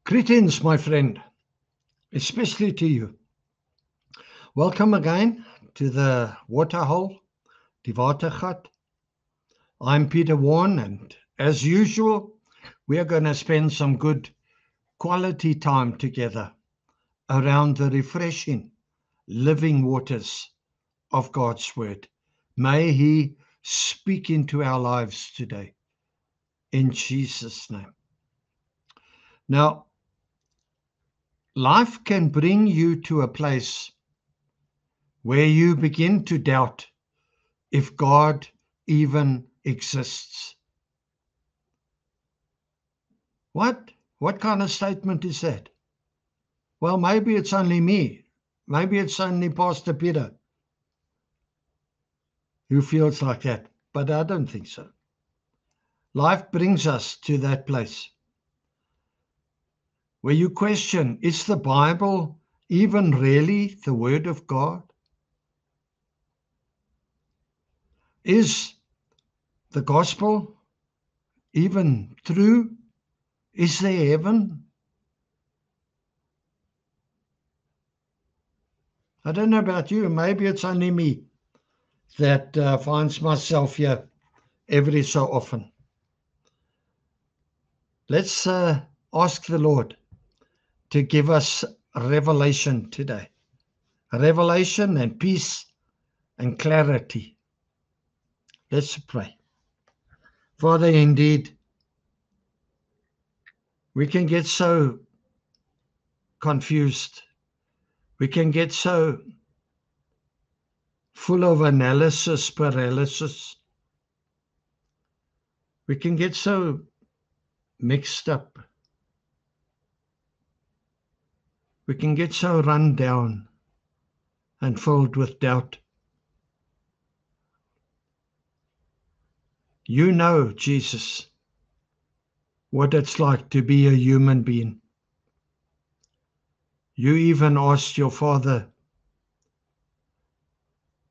Greetings, my friend, especially to you. Welcome again to the Waterhole, die Watergat. I'm Peter Warren, and as usual, we are going to spend some good quality time together around the refreshing, living waters of God's Word. May He speak into our lives today, in Jesus' name. Now, life can bring you to a place where you begin to doubt if God even exists. What? What kind of statement is that? Well, maybe it's only me. Maybe it's only Pastor Peter who feels like that, but I don't think so. Life brings us to that place where you question, is the Bible even really the Word of God? Is the gospel even true? Is there heaven? I don't know about you. Maybe it's only me that finds myself here every so often. Let's ask the Lord to give us revelation today. Revelation and peace and clarity. Let's pray. Father, indeed, we can get so confused. We can get so full of analysis paralysis. We can get so mixed up. We can get so run down and filled with doubt. You know, Jesus, what it's like to be a human being. You even asked your Father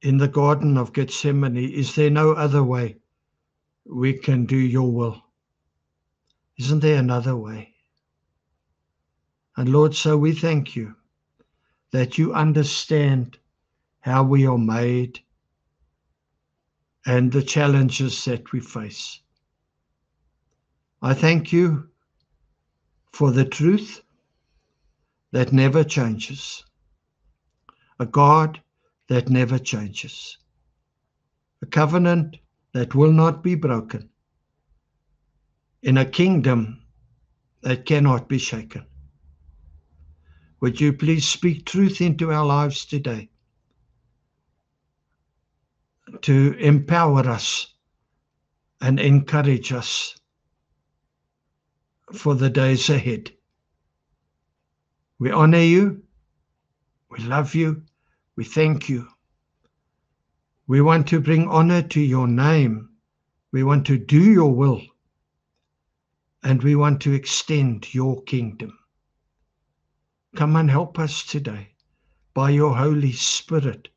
in the Garden of Gethsemane, is there no other way we can do your will? Isn't there another way? And Lord, so we thank you that you understand how we are made and the challenges that we face. I thank you for the truth that never changes, a God that never changes, a covenant that will not be broken, in a kingdom that cannot be shaken. Would you please speak truth into our lives today to empower us and encourage us for the days ahead. We honor you, we love you, we thank you. We want to bring honor to your name. We want to do your will, and we want to extend your kingdom. Come and help us today by your Holy Spirit.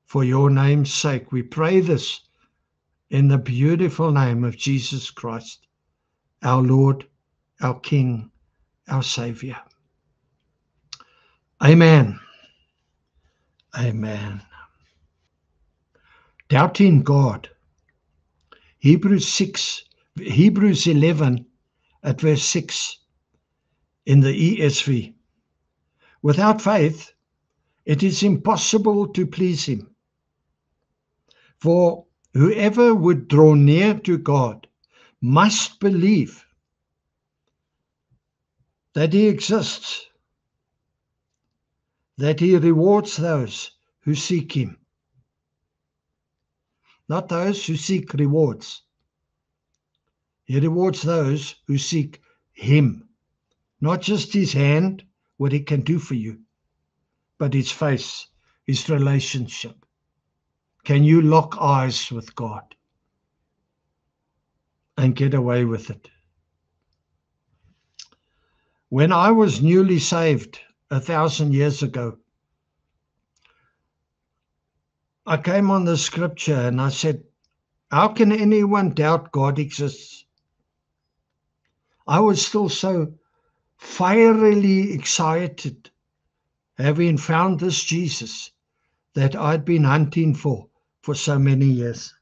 For your name's sake, we pray this in the beautiful name of Jesus Christ, our Lord, our King, our Savior. Amen. Amen. Doubting God. Hebrews 11 at verse 6 in the ESV. Without faith, it is impossible to please him. For whoever would draw near to God must believe that he exists, that he rewards those who seek him. Not those who seek rewards. He rewards those who seek him. Not just his hand, what he can do for you, but his face, his relationship. Can you lock eyes with God and get away with it? When I was newly saved 1,000 years ago, I came on the scripture and I said, how can anyone doubt God exists? I was still so fierily excited, having found this Jesus that I'd been hunting for so many years.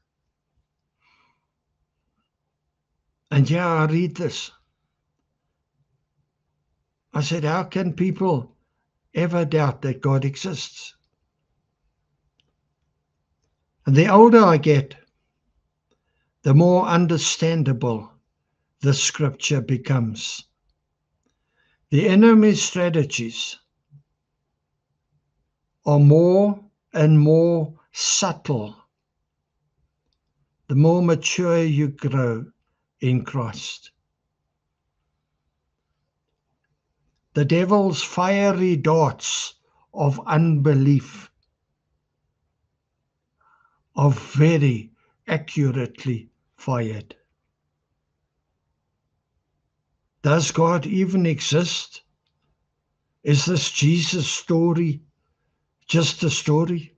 And yeah, I read this. I said, how can people ever doubt that God exists? And the older I get, the more understandable the scripture becomes. The enemy's strategies are more and more subtle the more mature you grow in Christ. The devil's fiery darts of unbelief are very accurately fired. Does God even exist? Is this Jesus story just a story?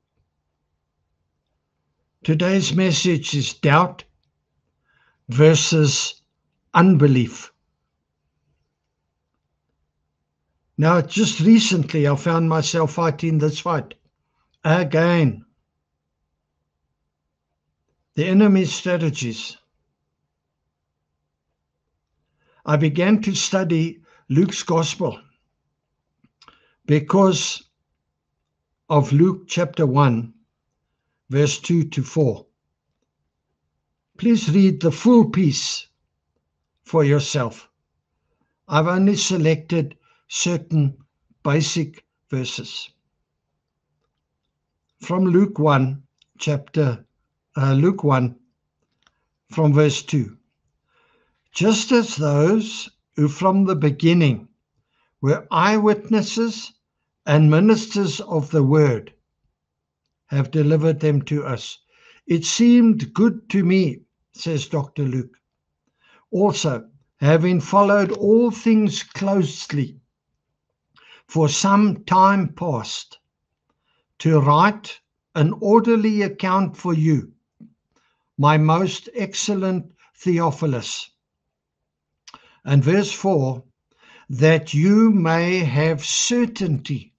Today's message is doubt versus unbelief. Now, just recently, I found myself fighting this fight again. The enemy's strategies. I began to study Luke's Gospel because of Luke chapter 1, verse 2 to 4. Please read the full piece for yourself. I've only selected certain basic verses. From Luke 1, from verse 2. Just as those who from the beginning were eyewitnesses and ministers of the word have delivered them to us. It seemed good to me, says Dr. Luke, also having followed all things closely for some time past, to write an orderly account for you, my most excellent Theophilus. And verse 4, that you may have certainty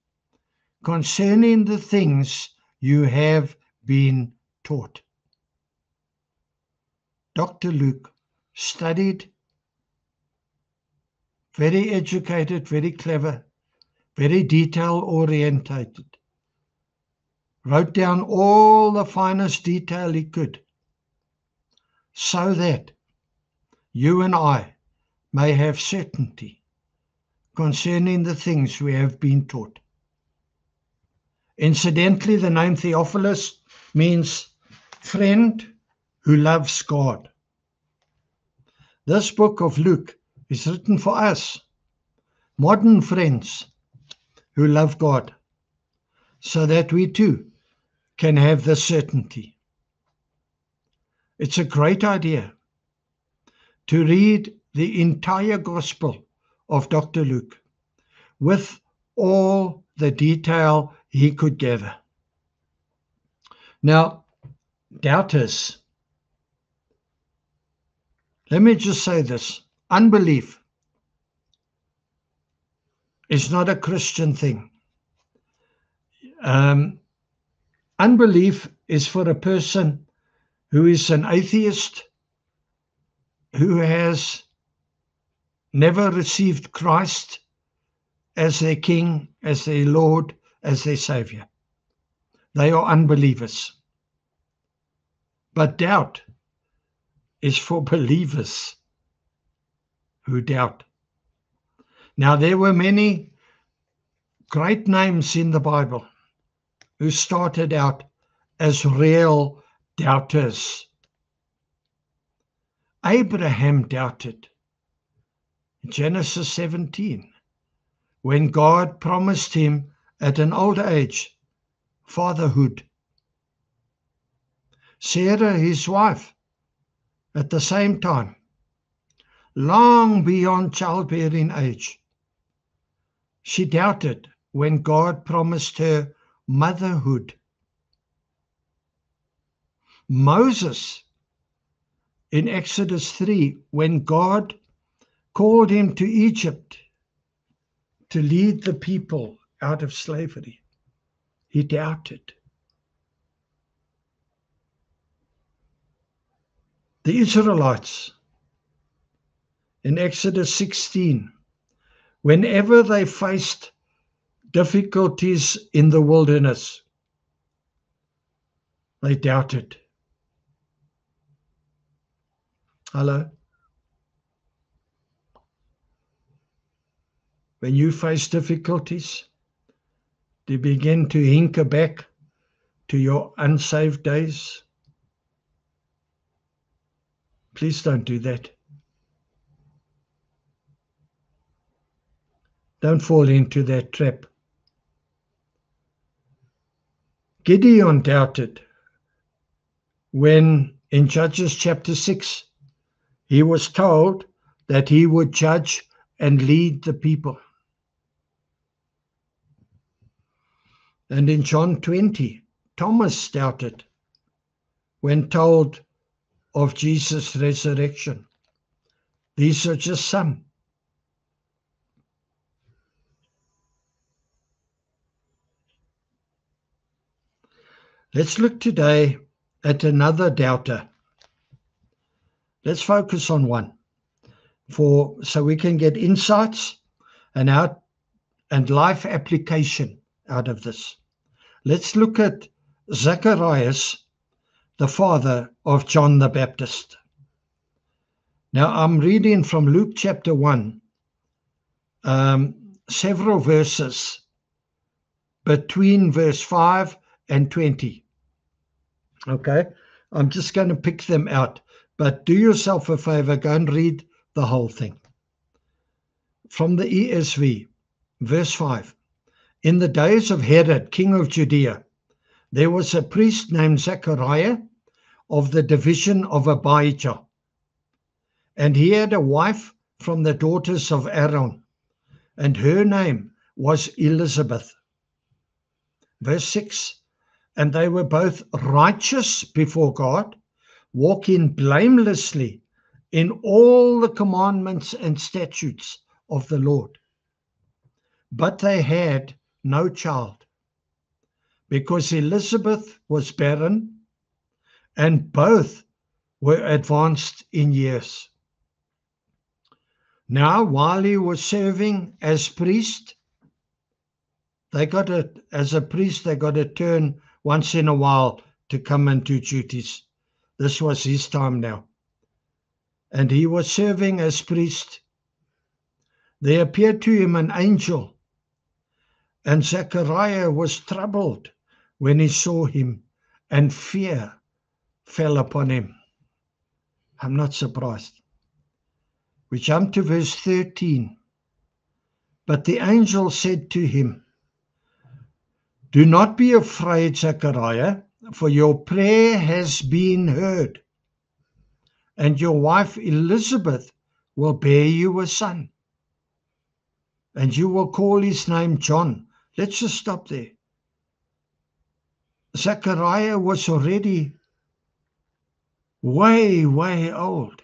concerning the things you have been taught. Dr. Luke studied, very educated, very clever, very detail-orientated, wrote down all the finest detail he could, so that you and I may have certainty concerning the things we have been taught. Incidentally, the name Theophilus means friend who loves God. This book of Luke is written for us, modern friends who love God, so that we too can have the certainty. It's a great idea to read the entire Gospel of Dr. Luke with all the detail he could gather. Now, doubters, let me just say this. Unbelief is not a Christian thing. Unbelief is for a person who is an atheist, who has never received Christ as their King, as their Lord, as their Savior. They are unbelievers. But doubt is for believers who doubt. Now, there were many great names in the Bible who started out as real doubters. Abraham doubted. Genesis 17, when God promised him at an old age fatherhood. Sarah, his wife, at the same time, long beyond childbearing age, she doubted when God promised her motherhood. Moses, in Exodus 3, when God called him to Egypt to lead the people out of slavery. He doubted. The Israelites in Exodus 16, whenever they faced difficulties in the wilderness, they doubted. Hello? When you face difficulties, do you begin to hinker back to your unsaved days? Please don't do that. Don't fall into that trap. Gideon doubted when in Judges chapter 6, he was told that he would judge and lead the people. And in John 20, Thomas doubted when told of Jesus' resurrection. These are just some. Let's look today at another doubter. Let's focus on one so we can get insights and life application out of this. Let's look at Zacharias, the father of John the Baptist. Now I'm reading from Luke chapter 1, several verses between verse 5 and 20. Okay, I'm just going to pick them out, but do yourself a favor, go and read the whole thing. From the ESV, verse 5. In the days of Herod, king of Judea, there was a priest named Zechariah of the division of Abijah, and he had a wife from the daughters of Aaron, and her name was Elizabeth. Verse 6. And they were both righteous before God, walking blamelessly in all the commandments and statutes of the Lord. But they had no child, because Elizabeth was barren, and both were advanced in years. Now, while he was serving as priest, as a priest, they got a turn once in a while to come and do duties. This was his time now. And he was serving as priest. There appeared to him an angel, and Zechariah was troubled when he saw him, and fear fell upon him. I'm not surprised. We jump to verse 13. But the angel said to him, do not be afraid, Zechariah, for your prayer has been heard, and your wife Elizabeth will bear you a son, and you will call his name John. Let's just stop there. Zechariah was already way, way old.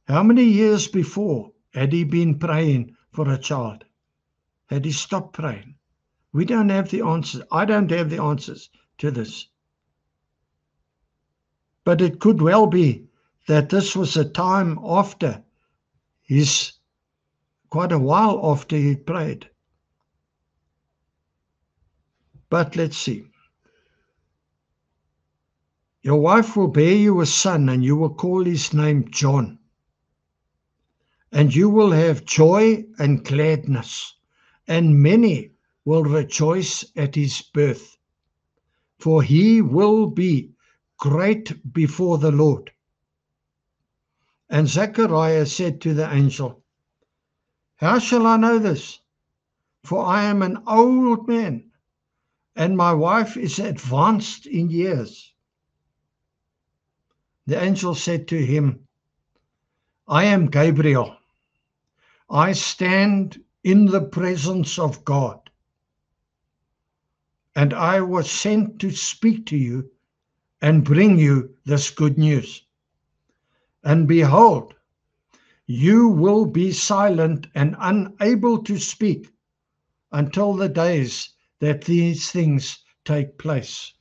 How many years before had he been praying for a child? Had he stopped praying? We don't have the answers. I don't have the answers to this. But it could well be that this was a time after quite a while after he prayed. But let's see. Your wife will bear you a son, and you will call his name John. And you will have joy and gladness, and many will rejoice at his birth, for he will be great before the Lord. And Zechariah said to the angel, how shall I know this? For I am an old man, and my wife is advanced in years. The angel said to him, I am Gabriel. I stand in the presence of God, and I was sent to speak to you and bring you this good news. And behold, You will be silent and unable to speak until the days that these things take place,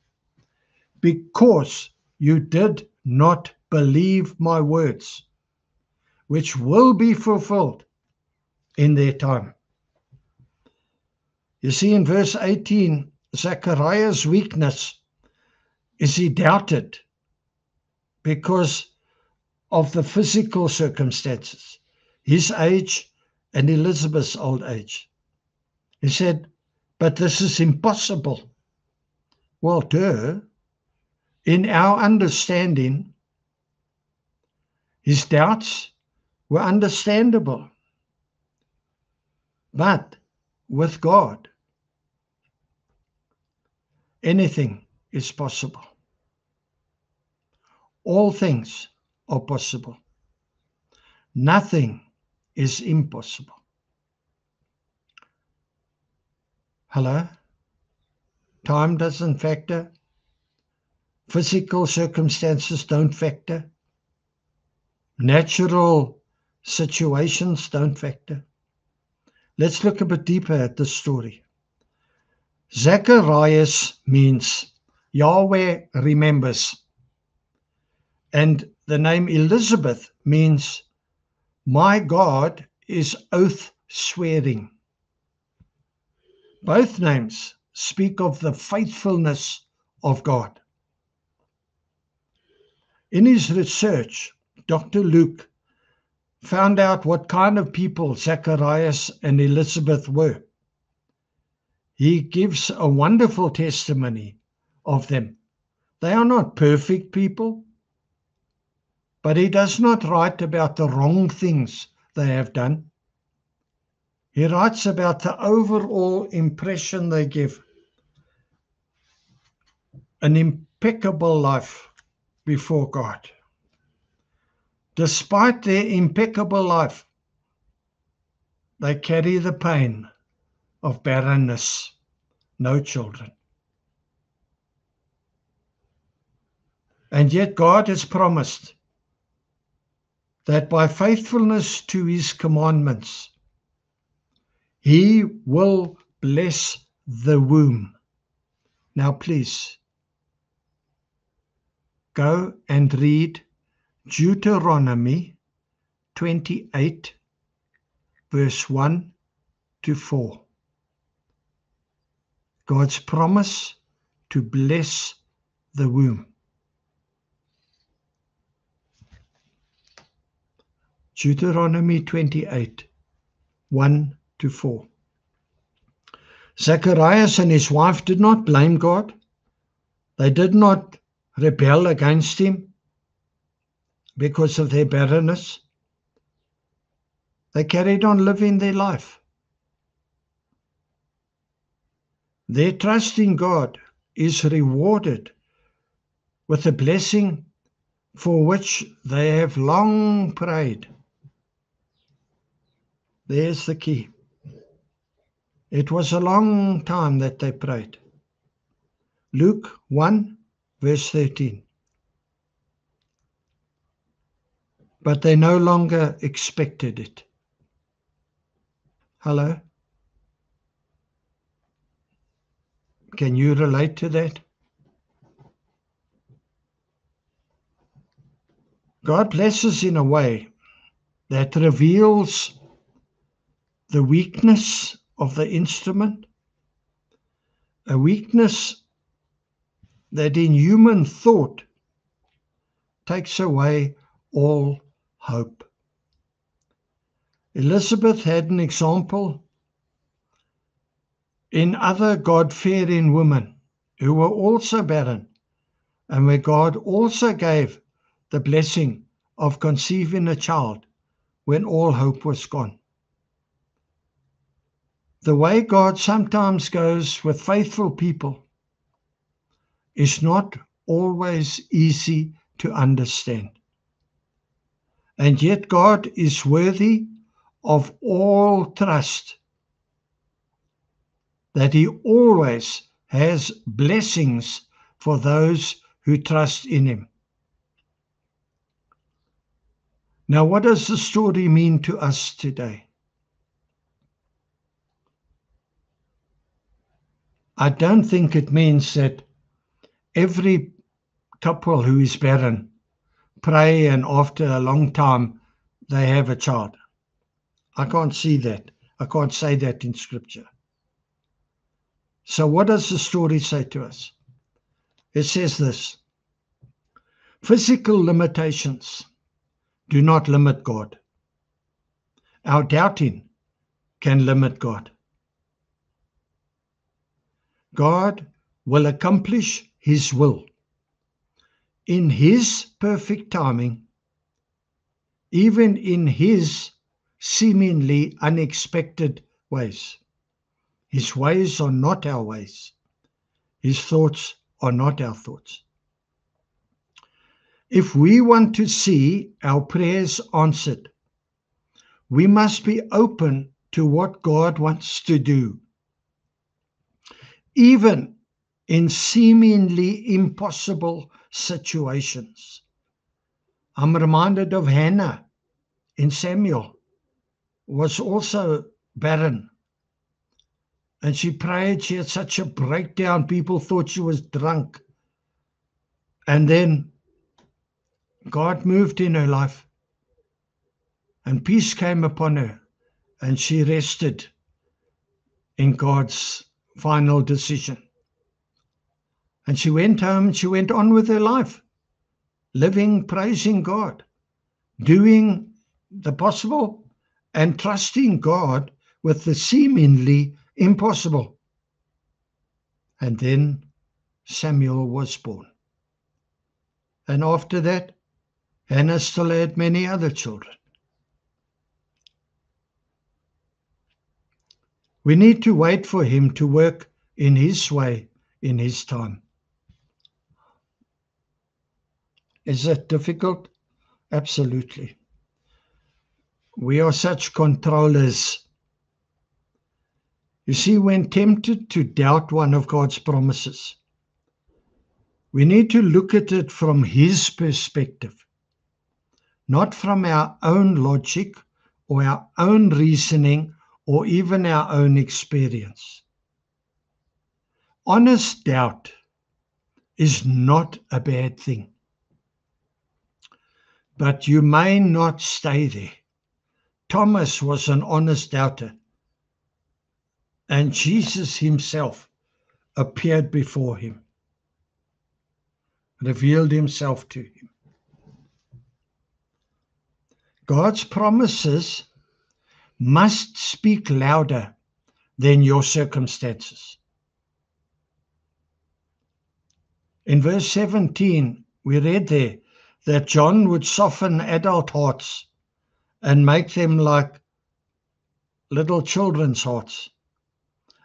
because you did not believe my words, which will be fulfilled in their time. You see, in verse 18, Zechariah's weakness is he doubted because of the physical circumstances, his age and Elizabeth's old age. He said, but this is impossible. Well, in our understanding, his doubts were understandable. But with God, anything is possible. All things are possible. Nothing is impossible. Hello? Time doesn't factor. Physical circumstances don't factor. Natural situations don't factor. Let's look a bit deeper at the story. Zacharias means Yahweh remembers. And the name Elizabeth means my God is oath swearing. Both names speak of the faithfulness of God. In his research, Dr. Luke found out what kind of people Zacharias and Elizabeth were. He gives a wonderful testimony of them. They are not perfect people, but he does not write about the wrong things they have done. He writes about the overall impression they give. An impeccable life before God. Despite their impeccable life, they carry the pain of barrenness, no children. And yet God has promised that by faithfulness to his commandments, he will bless the womb. Now please, go and read Deuteronomy 28, verse 1 to 4. God's promise to bless the womb. Deuteronomy 28, 1 to 4. Zacharias and his wife did not blame God. They did not rebel against him because of their barrenness. They carried on living their life. Their trust in God is rewarded with a blessing for which they have long prayed. There's the key. It was a long time that they prayed. Luke 1, verse 13. But they no longer expected it. Hello? Can you relate to that? God blesses in a way that reveals the weakness of the instrument, a weakness that in human thought takes away all hope. Elizabeth had an example in other God-fearing women who were also barren, and where God also gave the blessing of conceiving a child when all hope was gone. The way God sometimes goes with faithful people is not always easy to understand. And yet God is worthy of all trust, that he always has blessings for those who trust in him. Now, what does the story mean to us today? I don't think it means that every couple who is barren pray and after a long time they have a child. I can't see that. I can't say that in Scripture. So what does the story say to us? It says this: physical limitations do not limit God. Our doubting can limit God. God will accomplish His will in His perfect timing, even in His seemingly unexpected ways. His ways are not our ways. His thoughts are not our thoughts. If we want to see our prayers answered, we must be open to what God wants to do, even in seemingly impossible situations. I'm reminded of Hannah in Samuel, was also barren. And she prayed, she had such a breakdown, people thought she was drunk. And then God moved in her life, and peace came upon her, and she rested in God's final decision. And she went home, and she went on with her life, living, praising God, doing the possible and trusting God with the seemingly impossible. And then Samuel was born. And after that, Hannah still had many other children. We need to wait for Him to work in His way, in His time. Is that difficult? Absolutely. We are such controllers. You see, when tempted to doubt one of God's promises, we need to look at it from His perspective, not from our own logic or our own reasoning or even our own experience. Honest doubt is not a bad thing, but you may not stay there. Thomas was an honest doubter, and Jesus Himself appeared before him, revealed Himself to him. God's promises must speak louder than your circumstances. In verse 17, we read there that John would soften adult hearts and make them like little children's hearts,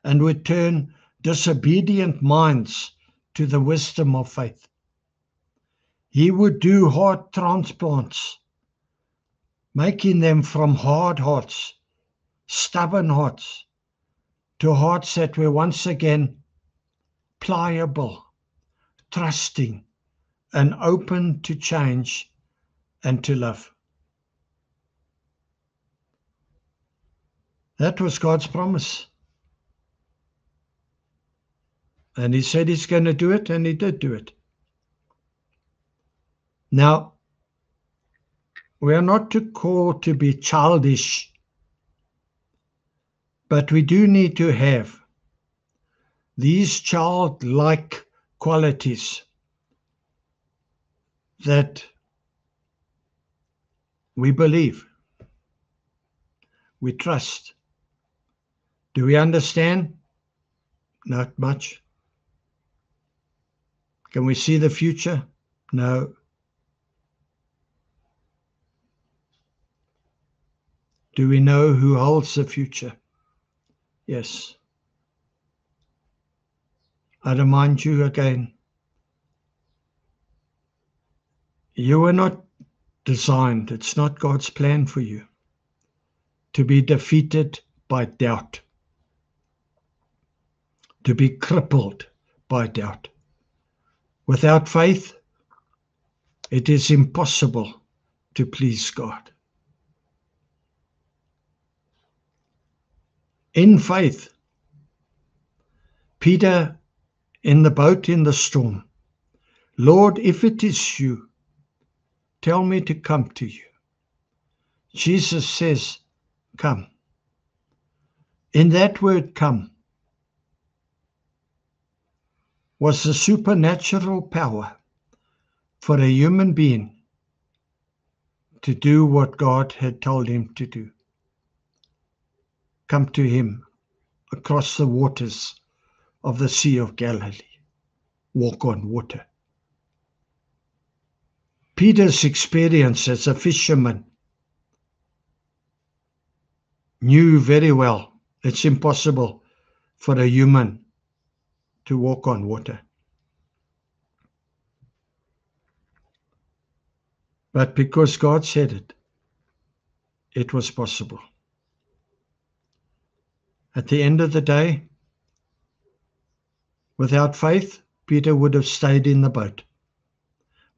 and would turn disobedient minds to the wisdom of faith. He would do heart transplants, making them from hard hearts, stubborn hearts, to hearts that were once again pliable, trusting, and open to change and to love. That was God's promise. And He said He's going to do it, and He did do it. Now, we are not called to be childish, but we do need to have these childlike qualities that we believe, we trust. Do we understand? Not much. Can we see the future? No. Do we know who holds the future? Yes. I remind you again, you were not designed, it's not God's plan for you to be defeated by doubt, to be crippled by doubt. Without faith, it is impossible to please God. In faith, Peter in the boat in the storm, Lord, if it is you, tell me to come to you. Jesus says, come. In that word come was the supernatural power for a human being to do what God had told him to do. Come to him across the waters of the Sea of Galilee. Walk on water. Peter's experience as a fisherman knew very well it's impossible for a human to walk on water. But because God said it, it was possible. At the end of the day, without faith, Peter would have stayed in the boat.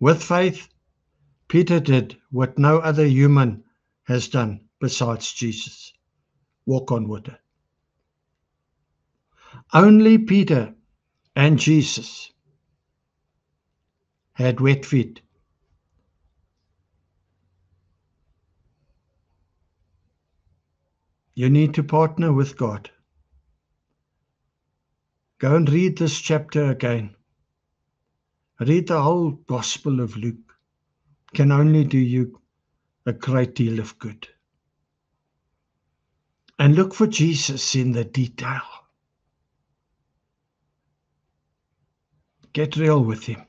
With faith, Peter did what no other human has done besides Jesus: walk on water. Only Peter and Jesus had wet feet. You need to partner with God. Go and read this chapter again. Read the whole Gospel of Luke. It can only do you a great deal of good. And look for Jesus in the detail. Get real with him.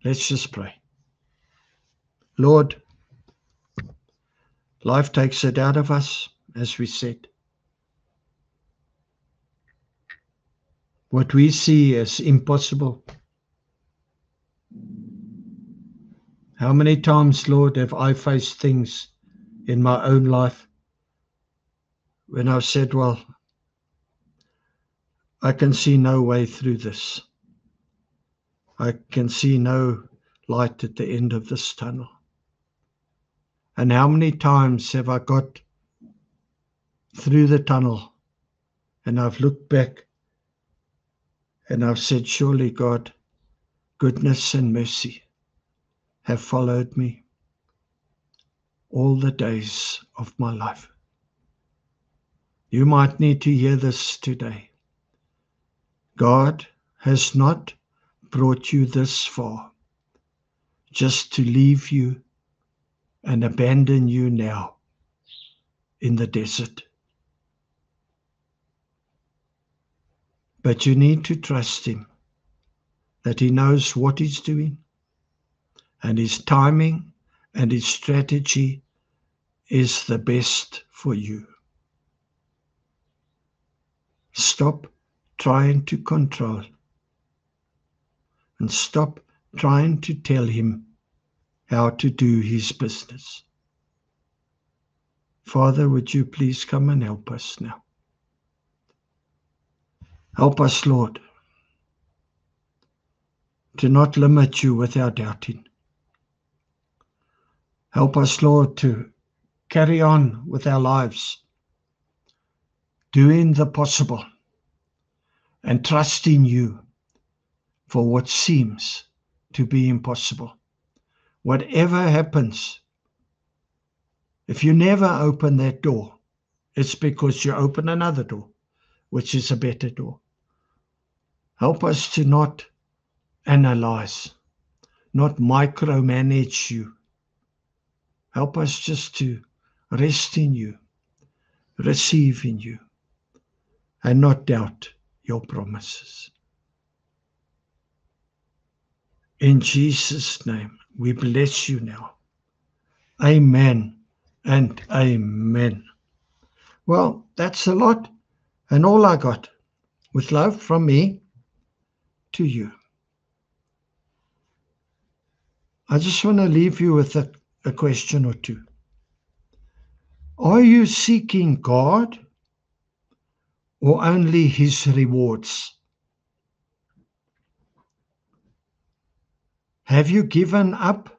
Let's just pray. Lord, life takes it out of us, as we said. What we see as impossible. How many times, Lord, have I faced things in my own life when I've said, well, I can see no way through this. I can see no light at the end of this tunnel. And how many times have I got through the tunnel and I've looked back and I've said, surely God, goodness and mercy have followed me all the days of my life. You might need to hear this today. God has not brought you this far just to leave you and abandon you now in the desert. But you need to trust him, that he knows what he's doing, and his timing and his strategy is the best for you. Stop trying to control and stop trying to tell him how to do his business. Father, would you please come and help us now? Help us, Lord, to not limit you with our doubting. Help us, Lord, to carry on with our lives, doing the possible and trusting you for what seems to be impossible. Whatever happens, if you never open that door, it's because you open another door, which is a better door. Help us to not analyze, not micromanage you. Help us just to rest in you, receive in you, and not doubt your promises. In Jesus' name, we bless you now. Amen and amen. Well, that's a lot and all I got. With love from me to you. I just want to leave you with a question or two. Are you seeking God or only his rewards? Have you given up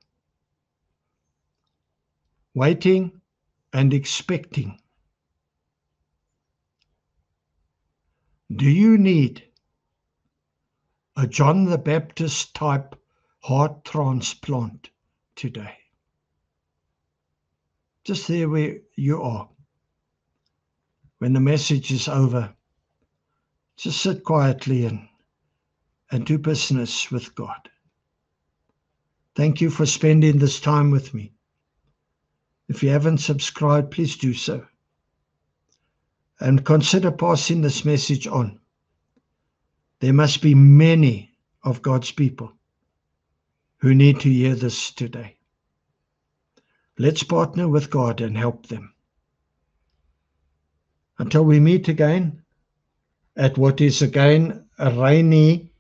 waiting and expecting? Do you need a John the Baptist type heart transplant today? Just there where you are. When the message is over, just sit quietly and do business with God. Thank you for spending this time with me. If you haven't subscribed, please do so. And consider passing this message on. There must be many of God's people who need to hear this today. Let's partner with God and help them. Until we meet again at what is again a rainy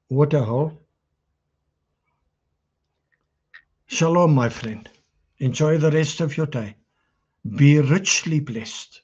waterhole. Shalom, my friend. Enjoy the rest of your day. Be richly blessed.